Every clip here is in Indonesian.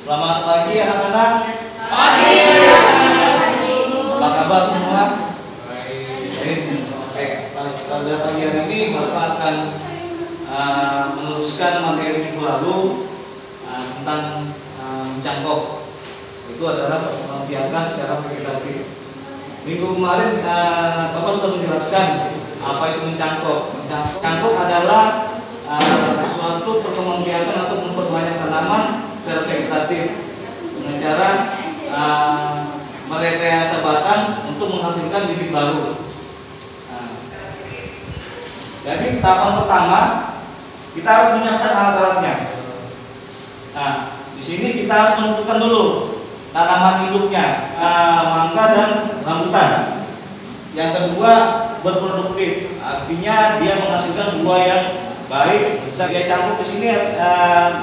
Selamat pagi anak-anak. Pagi. Apa kabar semua? Baik. Oke, pada pagi hari ini Bapak akan meneruskan materi minggu lalu tentang mencangkok. Itu adalah membiarkan secara vegetatif. Minggu kemarin Bapak sudah menjelaskan apa itu mencangkok. Mencangkok adalah suatu perkembangbiakan atau memperbanyak tanaman secara vegetatif dengan cara merekayasa batang untuk menghasilkan bibit baru. Jadi tahapan pertama kita harus menyiapkan alat-alatnya. Nah, di sini kita harus menentukan dulu tanaman induknya, mangga dan rambutan. Yang kedua, berproduktif, artinya dia menghasilkan buah yang baik. Dia campur ke sini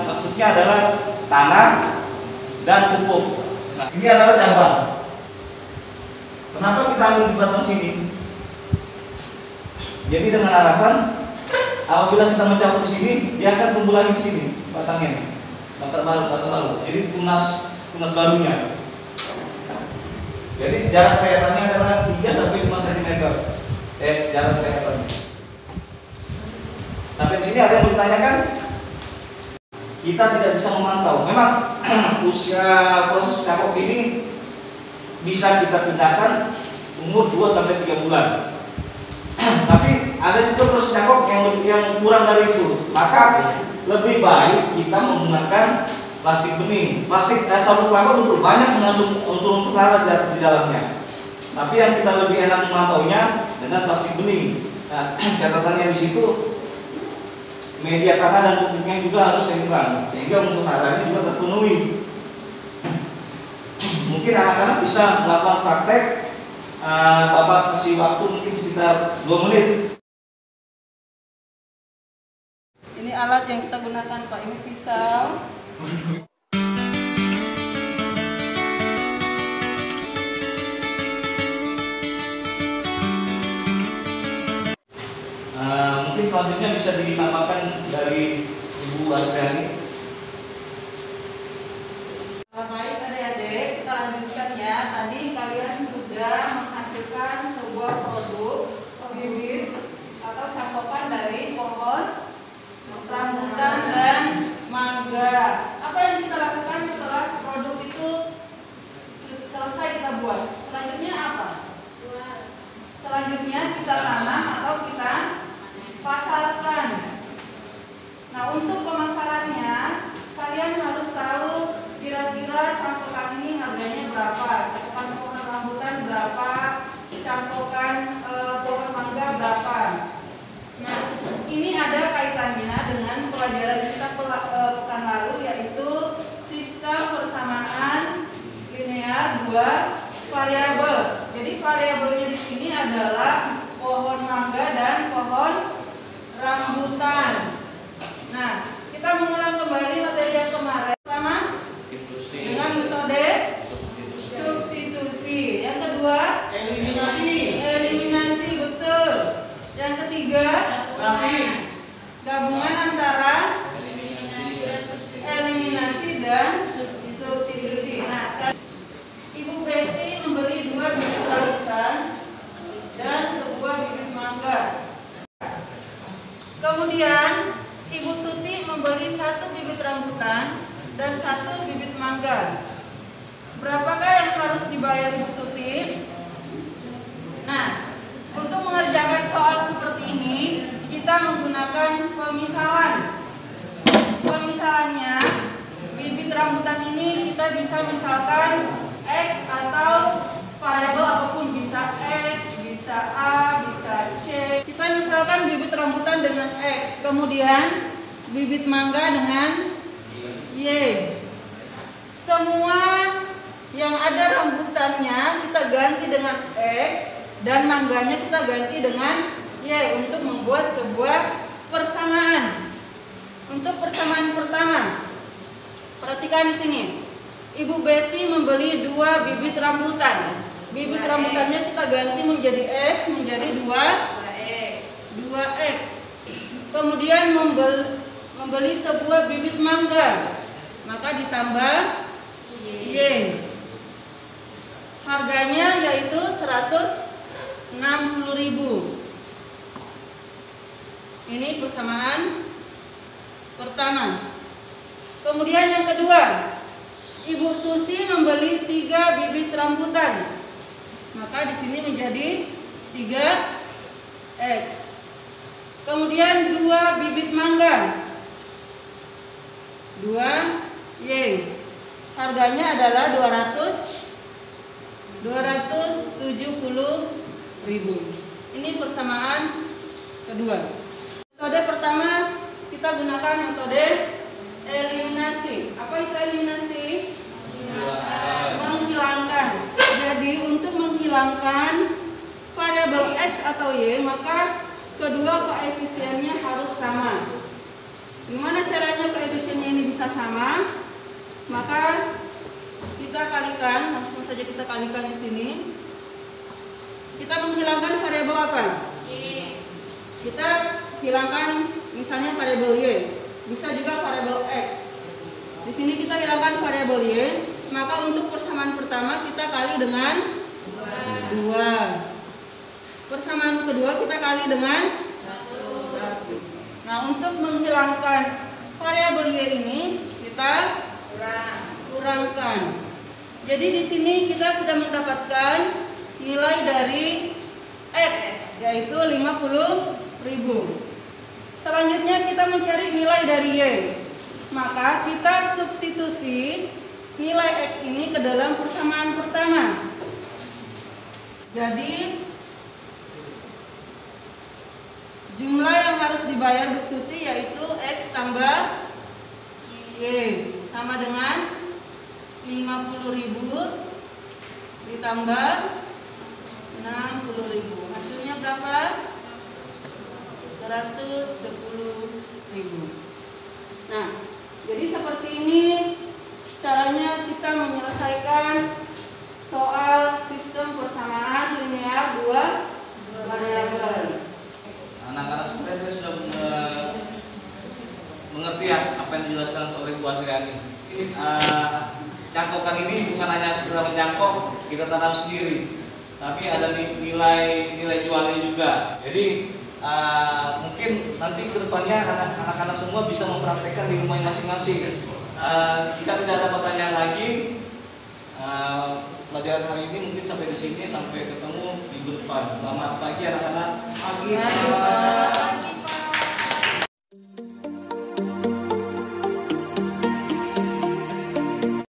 maksudnya adalah tanah dan pupuk. Nah, ini adalah cabang. Kenapa kita ambil di batang sini? Jadi dengan harapan apabila kita mencampur di sini, dia akan tumbuh lagi di sini batangnya, batang baru. Jadi tunas barunya. Jadi jarak sayatannya adalah 3 sampai 5 cm. Jarak sayatannya. Sampai di sini ada yang bertanyakan? Kita tidak bisa memantau. Memang usia proses cangkok ini bisa kita pindahkan umur 2 sampai 3 bulan. Tapi ada juga proses cangkok yang kurang dari itu. Maka lebih baik kita menggunakan plastik bening. Plastik tabung kelapa betul banyak mengandung unsur-unsur hara di dalamnya. Tapi yang kita lebih enak memantaunya dengan plastik bening. Nah, catatannya di situ media tanah dan pupuknya juga harus seimbang sehingga unsur haranya juga terpenuhi. Mungkin anak-anak bisa melakukan praktek. Bapak kasih waktu mungkin sekitar 2 menit. Ini alat yang kita gunakan, Pak. Ini pisau. Mungkin selanjutnya bisa ditambahkan dari Ibu Asriani. Baik adik-adik, kita lanjutkan ya. Tadi kalian sudah menghasilkan sebuah produk bibit atau cangkokan dari pohon rambutan dan mangga. Apa yang kita lakukan setelah produk itu selesai kita buat? Selanjutnya apa? Selanjutnya kita tanam atau kita pasarkan. Nah, untuk pemasarannya kalian harus tahu kira-kira cangkokan ini harganya berapa, cangkokan pohon rambutan berapa, cangkokan pohon mangga berapa. Nah, ini ada kaitannya dengan pelajaran kita pekan lalu, yaitu sistem persamaan linear 2 variabel. Jadi variabelnya di sini adalah pohon mangga dan pohon rambutan. Nah, kita mengulang kembali materi yang kemarin. Pertama, dengan metode substitusi. Yang kedua, eliminasi, betul. Yang ketiga, gabungan antara eliminasi dan substitusi. Nah, sekarang Ibu Betty membeli 2 bibit rambutan dan sebuah bibit mangga. Kemudian Ibu Tuti membeli 1 bibit rambutan dan 1 bibit mangga. Berapakah yang harus dibayar Ibu Tuti? Nah, untuk mengerjakan soal seperti ini, kita menggunakan pemisalan. Pemisalannya, bibit rambutan ini kita bisa misalkan X atau variabel apapun, bisa X, bisa A, bisa C. Kita misalkan bibit rambutan dengan X, kemudian bibit mangga dengan Y. Semua yang ada rambutannya kita ganti dengan X dan mangganya kita ganti dengan Y untuk membuat sebuah persamaan. Untuk persamaan pertama, perhatikan di sini. Ibu Betty membeli 2 bibit rambutan. Bibit rambutannya kita ganti menjadi X, menjadi 2X. Kemudian membeli sebuah bibit mangga, maka ditambah Y. Harganya yaitu 160.000. Ini persamaan pertama. Kemudian yang kedua, Ibu Susi membeli 3 bibit rambutan. Maka di sini menjadi 3X. Kemudian 2 bibit mangga, 2Y. Harganya adalah 270.000. Ini persamaan kedua. Metode pertama kita gunakan metode eliminasi. Apa itu eliminasi? Menghilangkan. Jadi untuk menghilangkan variabel X atau Y, maka kedua koefisiennya harus sama. Gimana caranya koefisiennya ini bisa sama? Maka kita kalikan, langsung saja kita kalikan di sini. Kita menghilangkan variabel apa? Y. Kita hilangkan misalnya variabel Y, bisa juga variabel X. Di sini kita hilangkan variabel Y, maka untuk persamaan pertama kita kali dengan 2. Persamaan kedua kita kali dengan 1. Nah, untuk menghilangkan variabel Y ini kita kurangkan. Jadi di sini kita sudah mendapatkan nilai dari X, yaitu 50.000. Selanjutnya kita mencari nilai dari Y. Maka kita substitusi nilai X ini ke dalam persamaan pertama. Jadi jumlah yang harus dibayar Bu Tuti yaitu X tambah Y sama dengan 50.000 ditambah 60.000. Hasilnya berapa? 110.000. Nah, jadi seperti ini caranya kita menyelesaikan soal sistem persamaan linear 2 variabel. Anak-anak sebenarnya sudah mengerti apa yang dijelaskan oleh Bu Asriani. Cangkokan ini bukan hanya sekedar mencangkok, kita tanam sendiri, tapi ada nilai jualnya juga. Jadi mungkin nanti kedepannya anak-anak semua bisa mempraktekkan di rumah masing-masing. Jika tidak ada pertanyaan lagi, pelajaran hari ini mungkin sampai di sini, sampai ketemu minggu depan. Selamat pagi anak-anak. Pagi.